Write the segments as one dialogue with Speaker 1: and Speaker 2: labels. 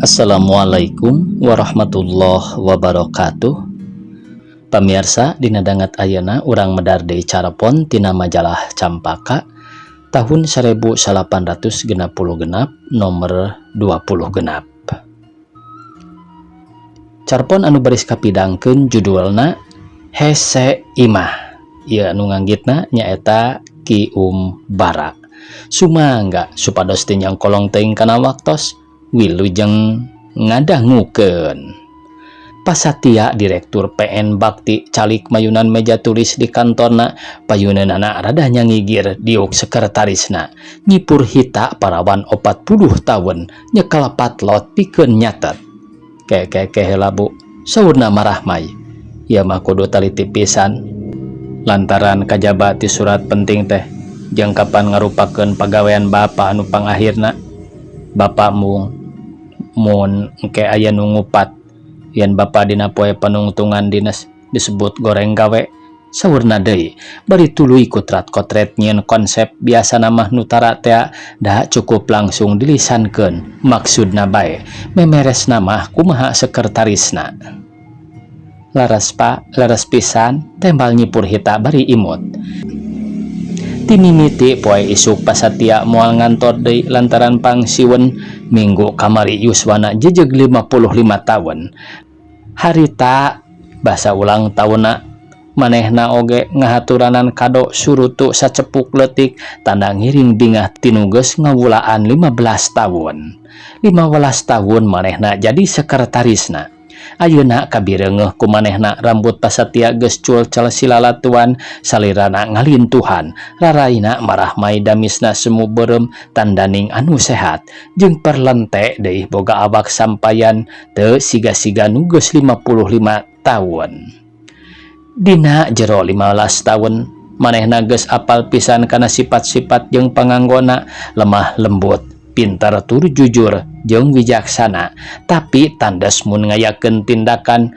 Speaker 1: Assalamualaikum warahmatullahi wabarakatuh. Pamirsa, dina dangat ayeuna urang medar deui carapon tina majalah Campaka tahun 1866 nomor 20 genap. Carpon anu baris kapidangkeun judulna Hese Imah. Ieu anu nganggitna nyaeta Ki Bara. Sumangga supados teu nyangkolong teuing kana waktos wilujeng ngadangukeun. Pasatya Direktur PN Bakti calik mayunan meja tulis di kantorna, payuneunana rada nyangigir diuk sekretarisna. Nyipur hita parawan 40 tahun nyekel patlot pikeun nyatet. Keke heula Bu, saurna marah mai. Ieu mah kudu taliti pisan. Lantaran kajaba ti surat penting teh jeung kapan ngarupakeun pagawean bapa anu pangakhirna. Bapa mun engke aya nu ngupat yen bapa dina poe panungtungan dinas disebut goreng gawe, saurna deui bari tuluy kutrat kotret nyieun konsep biasana mah nutara teh da cukup langsung dilisankeun, maksudna bae memeresna mah kumaha sekretarisna. Laras pisan tembal nyipur hita bari imut. Timimiti poe isuk pasatya moal ngantor deui lantaran pangsiweun minggu kamari yuswana jejeg 55 tahun. Harita basa ulang tahunna manehna oge ngahaturanan kado surutu sacepuk leutik tanda ngiring bingah tinu geus ngawulaan 15 tahun. 15 tahun manehna jadi sekretarisna. Ayeuna kabireungeuh ku manehna rambut pasatya geus culcel silalatuan salirana ngalintuhan, raraina marah mai damisna semu beureum tandaning anu sehat jeung perlente deui boga awak sampayan teu siga-siga nu geus 55 tahun. Dina jero 15 tahun manehna geus apal pisan kana sifat-sifat jeung panganggona, lemah lembut, pintar tur jujur jeung wijaksana, tapi tandas mun ngayakeun tindakan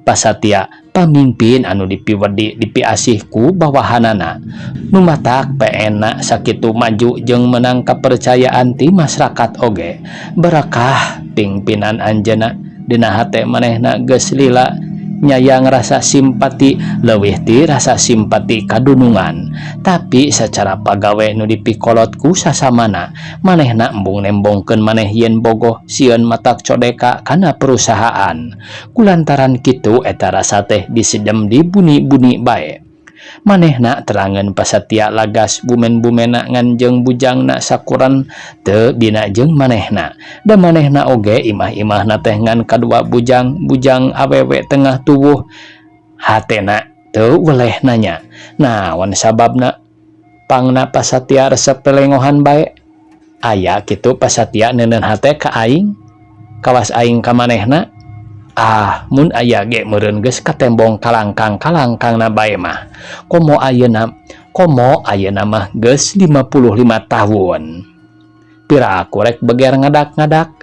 Speaker 1: pasatya pamimpin anu dipiasih ku bawahanana. Nu matak PN sakitu maju jeung menang kapercayaan ti masyarakat oge. Barakah pingpinan anjeunna dina hate manehna geus lila nyayang rasa simpati leuwih ti rasa simpati kadunungan, tapi secara pagawe nu dipikolot ku sasamana manehna embung nembongkeun maneh yen bogoh sieun matak codeka kana perusahaan. Kulantaran kitu eta rasa teh disidem di buni-buni bae. Manehna terangeun pasatya lagas bumen-bumena ngan jeung bujangna sakuran teu bina jeung manehna. Da manehna oge imah-imahna teh ngan kadua bujang awewe tengah tubuh. Hatena teu weleh nanya, naon sababna? Pangna pasatya resep pelengohan bae. Aya kitu pasatya neuneun hate ka aing, kawas aing ka manehna. Mun aya ge meureun geus katembong kalangkang-kalangkangna bae mah. Komo ayeuna mah geus 55 tahun. Pira aku rek beger ngadak-ngadak.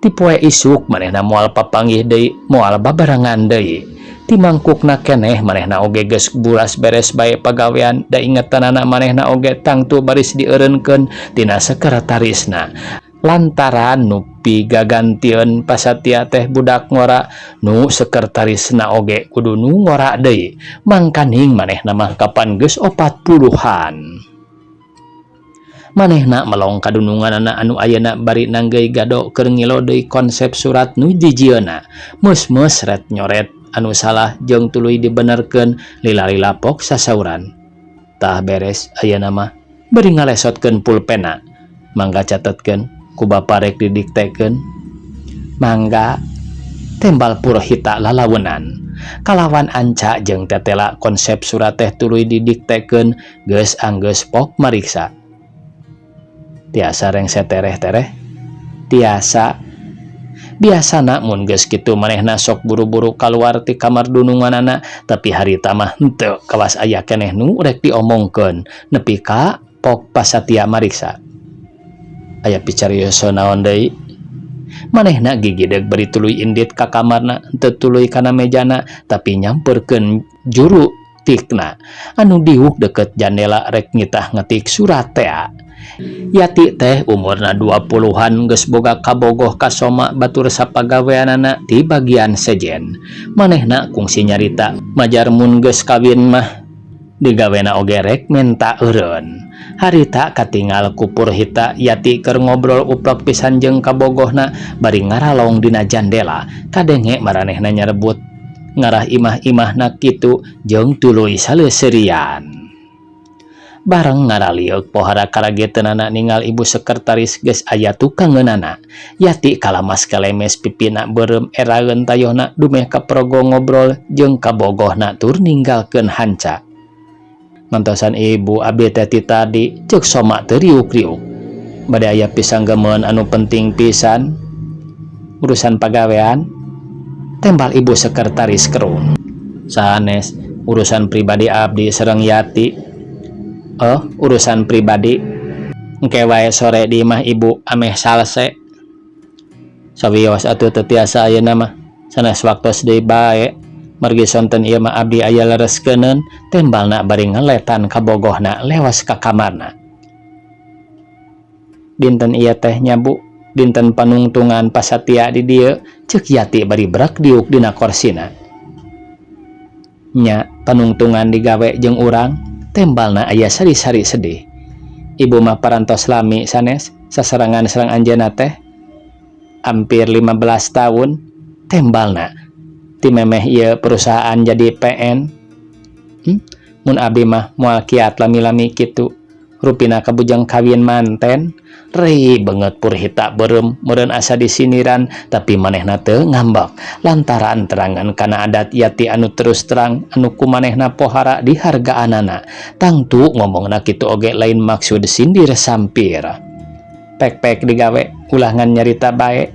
Speaker 1: Ti poe isuk manehna moal papanggih deui, moal babarengan deui. Ti mangkukna keneh manehna oge geus bulas beres bae pagawean, da ingetanana manehna oge tangtu baris dieureunkeun tina sekretarisna. Lantaran nupi gagantieun pasatya teh budak ngora, nu sekretarisna oge kudu nu ngora deui. Mangkaning manehna mah kapan geus 40-an. Manehna melong kadununganana anu ayeuna bari nanggeuy gado keur ngilo deui konsep surat nu jijieuna. Meus-meus ret nyoret anu salah jeung tuluy dibenerkeun lila-lila pok sasauran. Tah beres ayeuna mah bari ngalesotkeun pulpena. Mangga catetkeun ku bapa rek didiktekeun. Mangga tembal Purhita lalawenan. Kalawan anca jeung tetela konsep surat teh tuluy didiktekeun geus anggeus pok mariksa. Tiasa rengse tereh-tereh. Tiasa. Biasana mun geus kitu manehna sok buru-buru kaluar ti kamar dununganana, tapi harita mah henteu kawas aya keneh nu rek diomongkeun nepi ka pok pasatya mariksa. Aya picarioso naon deui? Manehna gigideg bari tuluy indit ka kamarna, teu tuluy kana mejana, tapi nyamperkeun juru tikna anu diuk deket jandela rek ngitah ngetik surat teh. Yati teh umurna 20-an geus boga kabogoh kasoma batur sapagaweanana di bagian sejen. Manehna kungsi nyarita majar mun geus kawin mah digawena oge rek menta eureun. Harita katinggal ku Purhita Yati keur ngobrol uplek pisan jeung kabogohna bari ngaralong dina jandela. Kadenge maranehna nyarebut ngarah imah-imahna kitu jeung tuluy saleuserian. Bareng ngaraliuk pohara karageteunana ningal ibu sekretaris geus aya tukangeunana. Yati kalamas kalemes pipina beureum eraeun tayohna dumeh ka progo ngobrol jeung kabogohna tur ninggalkeun hanca. Mantosan ibu abdi teh ti tadi ceuk soma teu riuk-riuk. Bade aya pisanggemeun anu penting pisan urusan pagawean. Tembal ibu sekretaris kerung. Sanes urusan pribadi abdi sareng Yati. Oh, urusan pribadi. Engke wae sore di imah ibu ameh salse. Sawios atuh teu tiasa ayeuna mah. Sanes waktos deui bae. Margi sonten ieu mah abdi aya lereskeunun, tembalna bari ngeletan kabogohna lewas ka kamarna. Dinten ieu teh nya Bu, dinten panungtungan pasatia di dieu, ceuk Yati bari berak diuk dina korsina. Nya panungtungan digawe jeung urang, tembalna aya sari-sari sedih. Ibu mah parantos lami sanes saserangan sareng anjeunna teh hampir 15 tahun. Tembalna ti memeh ieu perusahaan jadi PN. Mun abdi mah moal kiat lami-lami kitu, rupina kabujang kawin manten. Rei banget Purhita beureum meureun asa disiniran, tapi manehna teu ngambek lantaran terangan kana adat Yati anu terus terang anu ku manehna pohara dihargaanana. Tangtu ngomongna kitu oge lain maksud sindir sampir. Pek-pek digawe ulangan nyarita bae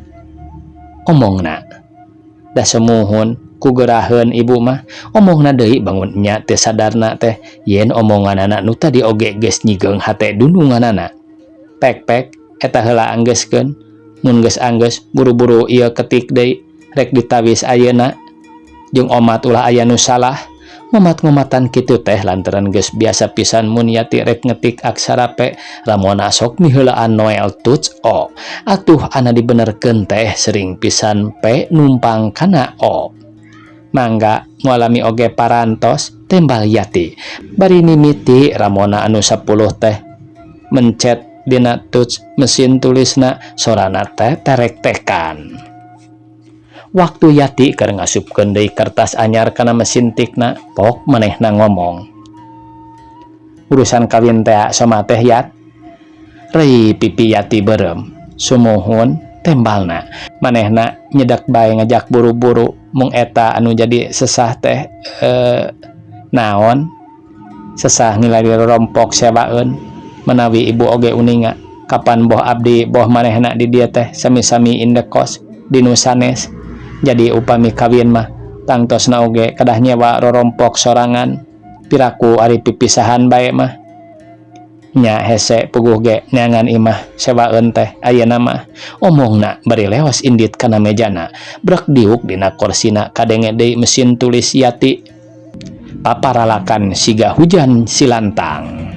Speaker 1: omongna. Da semuhun ku geuraheun ibu mah omongna deui bangun nya teu sadarna teh yen omonganana nu tadi oge geus nyigeung hate dununganana. Pek-pek eta heula anggeuskeun, mun geus anggeus buru-buru ieu ketik deui rek ditawis ayeuna jeung omat ulah aya nu salah. Ngomat-ngomatan kitu teh lantaran geus biasa pisan mun Yati rek ngetik aksara P ramona sok miheulaan Noel touch O. Atuh ana dibenerkeun teh sering pisan P numpang kana O. Mangga ngualami oge parantos, tembal Yati. Bari mimiti ramona anu 10 teh mencet dina touch mesin tulisna sorana teh terek tekan. Waktu Yati keur ngasupkeun deui kertas anyar kana mesin tikna, pok manehna ngomong. Urusan kawin teh sama teh Yat. Rei pipi Yati beureum. Sumuhun tembalna. Manehna nyedak bae ngajak buru-buru mung eta anu jadi sesah teh naon? Sesah ngilari rompok sewaeun menawi ibu oge uninga kapan boh abdi boh manehna di dieu teh sami-sami indekos di nu sanes. Jadi upami kawin mah tangtosna oge kadah nyewa rorompok sorangan piraku ari pipisahan bae mah. Nya hese puguh ge neangan imah sewaeun teh ayeuna mah. Omongna bari lewas indit kana mejana, brek diuk dina korsina kadenge deui mesin tulis Yati. Paparalakan siga hujan silantang.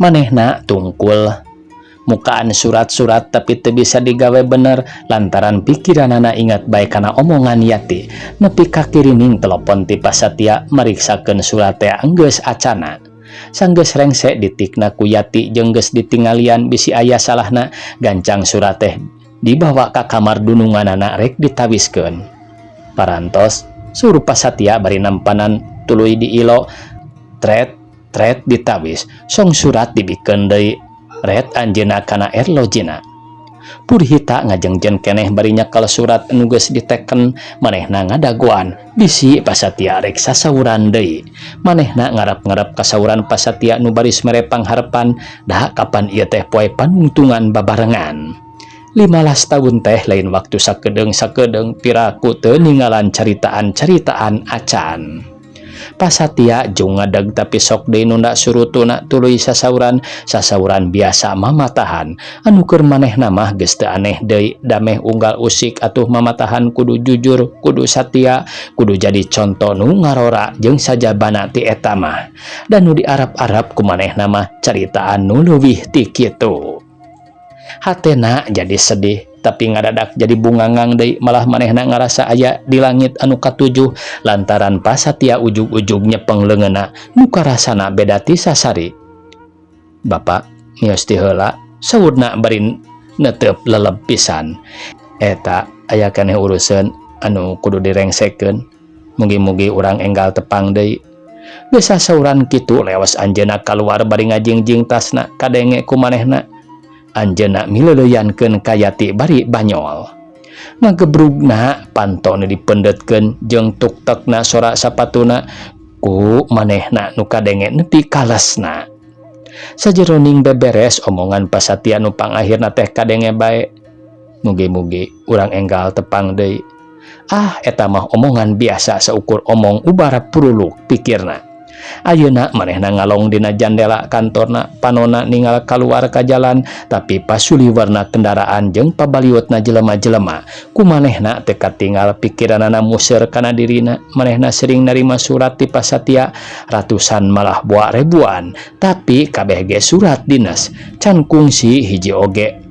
Speaker 1: Manehna tungkul mukaan surat-surat tapi teu bisa digawe bener lantaran pikiranana ingat bae kana omongan Yati. Nepi ka kirining telepon ti Pasatia mariksakeun surat teh geus acana. Sanggeus rengse ditikna ku Yati jeung geus ditingalian bisi aya salahna, gancang surat teh dibawa ka kamar dununganana rek ditawiskeun. Parantos suruh Pasatia bari nampanan tuluy diilo tret ditawis. Song surat dibikeun deui red anjeuna kana erlojina. Purhita ngajengjen keneh bari nyekel surat anu geus diteken, manehna ngadaguan bisi Pasatia rek sasauran deui. Manehna ngarep-ngarep kasauran Pasatia nu baris mere pangharepan, dah kapan ieu teh poe panungtungan babarengan. 15 tahun teh lain waktu sakedeung piraku teu ninggalan caritaan-caritaan acan. Pasatia jeung ngadeg tapi sok deui nu nda surutuna tuluy sasauran biasa mamatahan anu keur manehna mah geus teu aneh deui dameh unggal usik atuh mamatahan kudu jujur kudu satia kudu jadi contoh nu ngarora jeung sajabana ti eta mah dan nu diarap-arap ku manehna mah caritaan nu leuwih ti kitu. Hatena jadi sedih tapi ngadadak jadi bungangang deui malah manehna ngarasa aya di langit anu katujuh lantaran Pasatia ujug-ujug nyepeng leungeunna nu karasana beda ti sasari. Bapak mios ti heula saurna bari neuteup leleb pisan. Eta aya keneh urusan anu kudu direngsekeun mugi-mugi urang enggal tepang deui. Geus sasauran kitu leos anjeunna kaluar bari ngajingjing tasna kadenge ku manehna. Anjeunna mileuleyankeun ka Yati bari banyol. Ngagebrugna pantona dipendetkeun jeung tuktekna sora sapatuna ku manehna nu kadenge nepi kalesna. Sajeroning beberes omongan Pasatia nu pangakhirna teh kadenge bae. Mugi-mugi urang enggal tepang deui. Ah eta mah omongan biasa seukur omong ubara puruluk pikirna. Ayeuna manehna ngalong dina jandela kantorna panonna ningal kaluar ka jalan tapi pasuliwerna kendaraan jeung pabaliutna jelema-jelema ku manehna teu katinggal pikiranna museur kana dirina. Manehna sering narima surat ti Pasatia ratusan malah boa ribuan tapi kabeh ge surat dinas can kungsi hiji oge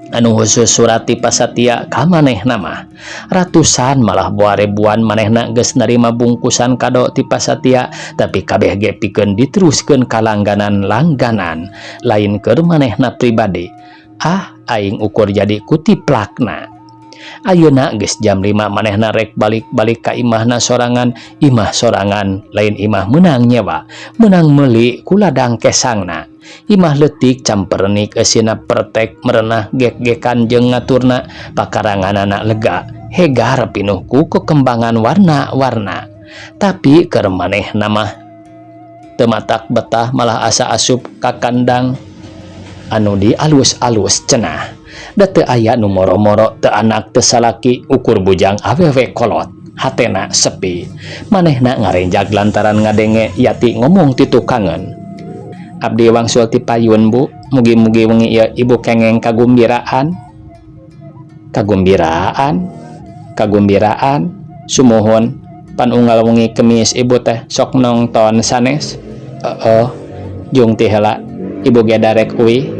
Speaker 1: anu khusus surat ti Pasatia ka manehna mah ratusan malah boa ribuan manehna geus narima bungkusan kado ti Pasatia tapi kabeh ge pikeun diteruskeun ka langganan lain keur manehna pribadi. Ah aing ukur jadi kutiplakna. Ayeuna geus jam 5 manehna rek balik ka imahna sorangan lain imah meunang nyewa meunang meuli ku ladang kesangna. Imah leutik campernik eusina pertek merenah gek-gekan jeung ngaturna pakaranganana lega hegar pinuh ku kekembangan warna-warna. Tapi keur manehna mah teu matak betah malah asa asup ka kandang anu di alus-alus cenah. Da teu aya nu moro-moro teu anak teu salaki ukur bujang awewe kolot. Hatena sepi. Manehna ngarenjag lantaran ngadenge Yati ngomong ti tukangeun. Abdi wangsul ti payun Bu, mugi-mugi wengi ieu ibu kengeng kagumbiraan. Kagumbiraan. Sumuhun pan unggal wengi Kemis ibu teh sok nongton sanes. Jung ti heula ibu ge darek uwi.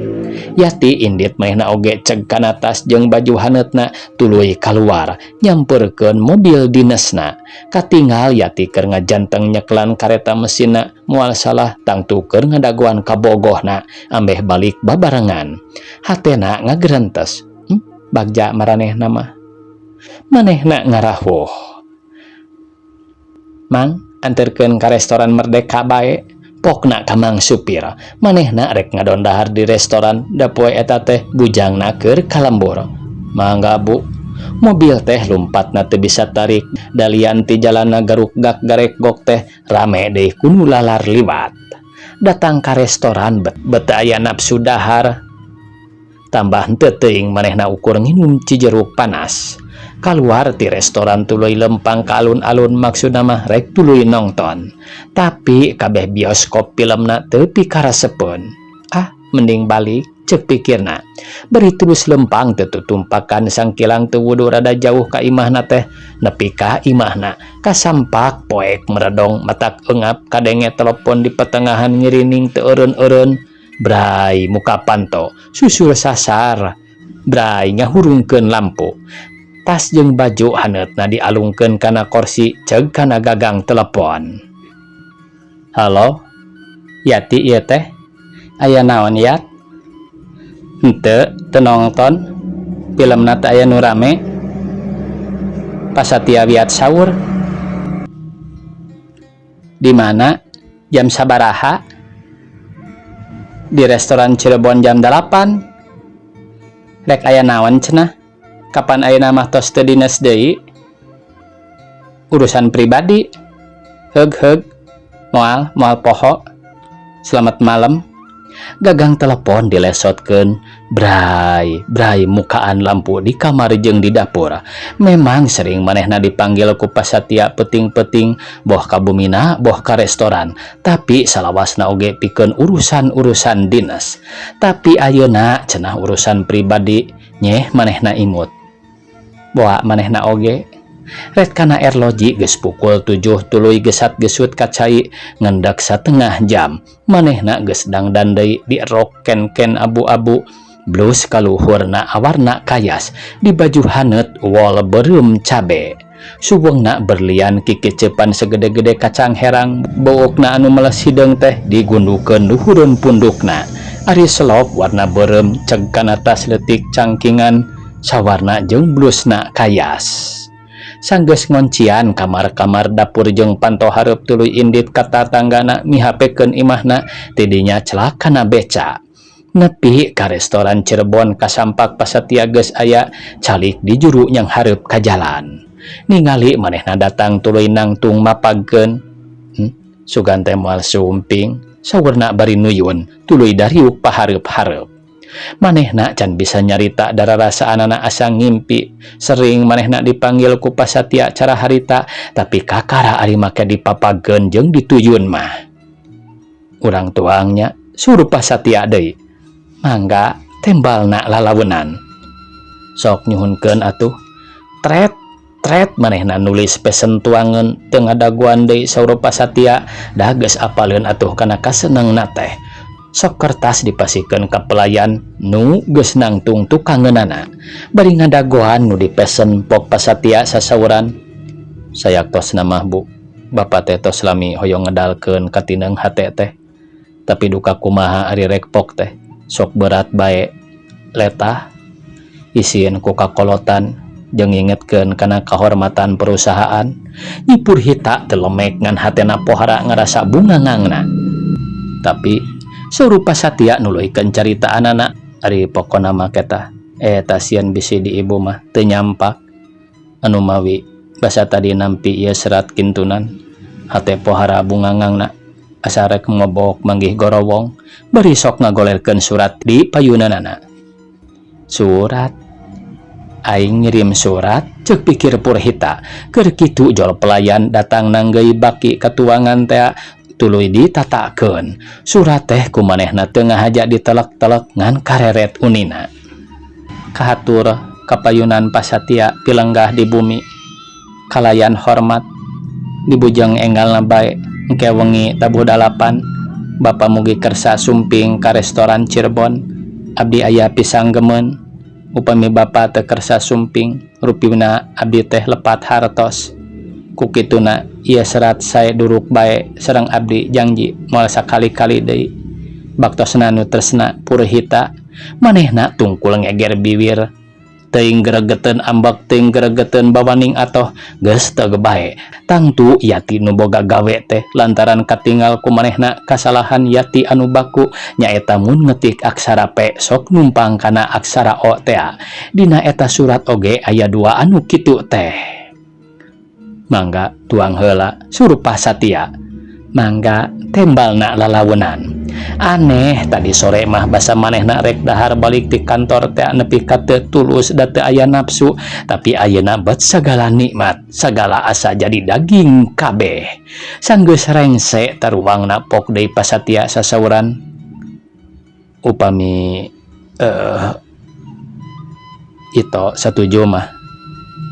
Speaker 1: Yati indit manehna oge ceg kana tas jeung baju haneutna tuluy kaluar nyamperkeun mobil dinasna. Katingal Yati keur ngajanteng nyeklan kareta mesinna moal salah tangtu keur ngadaguan ka bogohna ambeh balik babarengan. Hatena ngagerentes. Bagja maranehna mah. Manehna ngarahuh. Mang anterkeun ka restoran Merdeka bae. Pokna ka Mang Supir, manehna rek ngadondahar di restoran da poe eta teh bujangna keur kalembur. Mangga Bu. Mobil teh lumpatna teu bisa tarik dalian ti jalanna garuk-gak garekgok teh rame deui ku nu lalar liwat. Datang ka restoran bete aya nafsu dahar. Tambah henteu teuing manehna ukur nginum cijeruk panas. Kaluar ti restoran tuluy lempang ka alun-alun maksudna mah rek tuluy nongton. Tapi kabeh bioskop filmna teu pikarasepeun. Ah, mending balik ceuk pikirna. Bari terus lempang teu tutumpakan sangkilang teu wudu rada jauh ka imahna teh nepi ka imahna. Kasampak poek meredong matak eungap kadenge telepon di pertengahan ngirining teu eureun-eureun. Brai muka panto susul sasar. Brai ngahurungkeun lampu. Tas jeung baju haneutna dialungkeun kana kursi ceug kana gagang telepon. Halo, Yati ieu teh. Aya naon Yat? Henteu, teu nongton. Filmna teh aya nu rame. Pasatia wiat saur. Di mana? Jam sabaraha? Di restoran Cirebon jam 8. Rek aya naon cenah? Kapan ayeuna mah tos teu dinas deui? Urusan pribadi. Heug moal poho. Selamat malam. Gagang telepon dilesotkeun Bray mukaan lampu di kamar jeung di dapur. Memang sering manehna dipanggil ku pasatia peting-peting boh ka bumina boh ka restoran, tapi salawasna oge pikeun urusan-urusan dinas. Tapi ayeuna cenah urusan pribadi nyeh manehna imut. Boa manehna oge ret kana erloji geus pukul 7 tuluy gesat gesut kacai ngendak satengah jam manehna geus dangdan deui di rok ken-ken abu-abu, blus kaluhurna awarna kayas, di baju haneut wol beureum cabe, suweungna berlian kikecepan segede-gede kacang herang, bookna anu meles hideung teh digundukeun luhureun pundukna, ari selop warna beureum ceg kana tas leutik cangkingan sawarna jeung blusna kayas. Sanggeus ngoncian kamar-kamar dapur jeung panto hareup tuluy indit ka tatanggana mihapekeun imahna tidinya celak kana beca. Nepi ka restoran Cirebon kasampak pasatia geus aya calik di juru yang hareup ka jalan. Ningali manehna datang tuluy nangtung mapagkeun. Sugan teh moal sumping, saurna bari nuyun tuluy dariuk pahareup-hareup. Manehna can bisa nyarita dararasa anana asa ngimpi. Sering manehna dipanggil ku pasatia cara harita, tapi kakara ari make dipapagkeun jeung dituyun mah. Urang tuangnya suruh pasatia deui. Mangga tembalna lalaweunan. Sok nyuhunkeun atuh. Tret manehna nulis pesen tuangeun teu ngadaguan deui saur pasatia, da geus apaleun atuh kana kasenengna teh. Sok kertas dipasikeun ka pelayan nu geus nangtung tukangeunana. Bari ngadagoan nu dipesen pok pasatia sasauran. Sayak tos nama Bu. Bapa teh tos lami hoyong ngedalkeun ka tindeung hate teh. Tapi duka kumaha ari rek pok teh. Sok berat bae. Letah isieun ku kakolotan jeung ngingetkeun kana kahormatan perusahaan. Nyipur hita teu lemek ngan hatena pohara ngarasa bungangangna. Tapi suruh pasatia nuluykeun carita anana ari pokona mah keta eta sieun bisi di ibu mah teu nyampak anu mawi basa tadi nampi ieu serat kintunan hate pohara bungangangna asa rek ngobok manggih gorowong bari sok ngagolelkeun surat di payunanana. Surat aing ngirim surat ceuk pikir Purhita keur kitu jol pelayan datang nanggeui baki katuangan teh tuluy ditatakeun. Surat teh ku manehna teu ngahaja ditelek-telek ngan kareret unina. Kahatur kapayunan pasatia pilenggah di bumi. Kalayan hormat dibujeng enggalna bae engke wengi tabuh dalapan. Bapa mugi kersa sumping ka restoran Cirebon. Abdi aya pisang gemeun. Upami bapa teu kersa sumping, rupina abdi teh lepat hartos. Kukituna ieu serat sae duruk bae sareng abdi janji moal sakali-kali deui. Baktosna nu tresna Purhita manehna tungkul ngeger bibir teuing gregeteun ambek teuing gregeteun bawaning atoh geus teu bae. Tangtu Yati nu boga gawe teh lantaran katinggal ku manehna kasalahan Yati anu baku nyaeta mun ngetik aksara P sok numpang kana aksara O teh. Dina eta surat oge aya 2 anu kitu teh. Mangga tuang heula suruh pasatia. Mangga tembalna lalaweunan. Aneh tadi sore mah basa manehna rek dahar balik ti kantor teh nepi ka teu tulus da teu aya nafsu, tapi ayeuna bet sagala nikmat, sagala asa jadi daging kabeh. Sanggeus rengse taruwangna pok deui pasatia sasauran. Upami ito satuju mah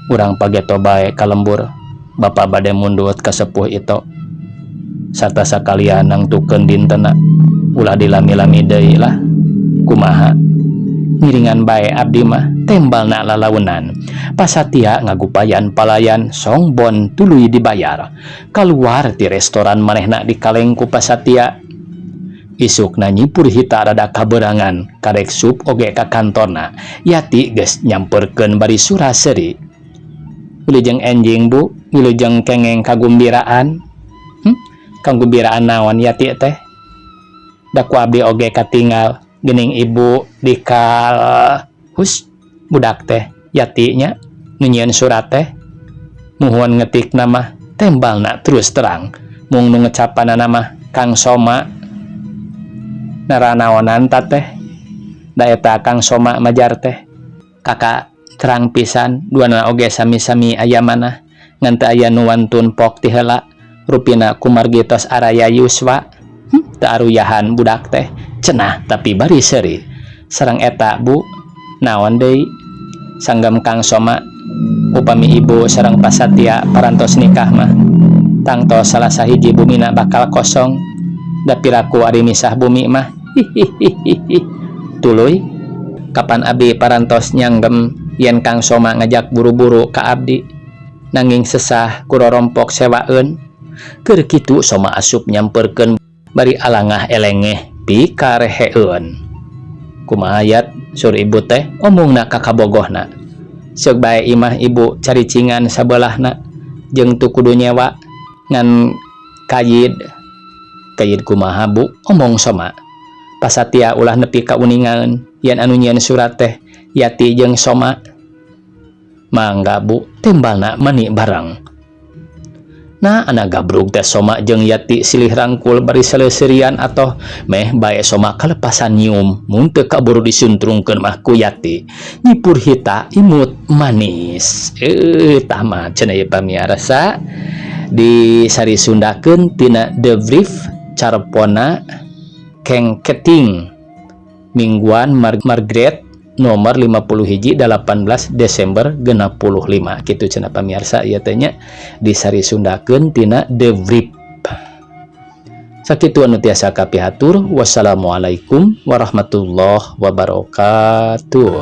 Speaker 1: urang pageto bae ka lembur. Bapa bade mundut ka sepuh itu sarta sakalian nangtukeun dintena ulah dilami-lami deui lah kumaha ngiringan bae abdi mah tembalna lalaweunan. Pasatia ngagupayan palayan songbon tuluy dibayar. Kaluar ti restoran manehna dikaleng ku pasatia. Isukna Nyi Purhita rada kaberangan karek sup oge ka kantorna. Yati geus nyamperkeun bari suraseri. Wilujeng enjing Bu, wilujeng kengeng kagumbiraan. Kagumbiraan naon Yati teh? Da ku abdi oge katinggal geuning ibu dikal budak teh Yati nya nu nyieun surat teh. Muhun ngetikna mah tembalna terus terang. Mung nu ngecapanana mah Kang Soma. Naranaonan ta teh? Da eta Kang Soma majar teh, kakak terang pisan duana oge sami-sami aya manah ngan teu aya nu wantun pok ti heula rupina kumargitos araya Yuswa. Teu aruyahan budak teh cenah tapi bari seuri. Sareng eta Bu, naon deui sanggem Kang Soma upami ibu sareng Pasatya parantos nikah mah tangtos salah sahiji bumina bakal kosong da piraku ari misah bumi mah. Tuluy kapan abdi parantos nyanggem yen Kang Soma ngajak buru-buru ka abdi nanging sesah kurorompok sewaeun. Keur kitu Soma asup nyamperkeun bari alangah elengeh pikareheun. Kumaha ayat sur ibu teh omongna ka kabogohna, seug bae imah ibu caricingan sabelahna jeung teu kudu nyewa ngan kayid kumaha Bu, omong Soma. Pasatya ulah nepi ka uningaeun yen anu nyieun surat teh Yati jeung Soma. Mangga Bu, tembalna mani barang. Nah anak gabrug teh Soma jeung Yati silih rangkul bari saleuserian atoh meh bae Soma kalepasan nyium mun teu kaburu disuntrungkeun mah ku Yati nyipur hita imut manis. Tah mah cenah ieu pamiarsa disarisundakeun tina The Brief Carpona Keng Keting mingguan Margaret nomor 51 18 Desember 65 kitu cenah pamirsa ieu teh nya disarisundakeun tina The Brief. Sakitu anu tiasa kapihatur. Wassalamualaikum warahmatullahi wabarakatuh.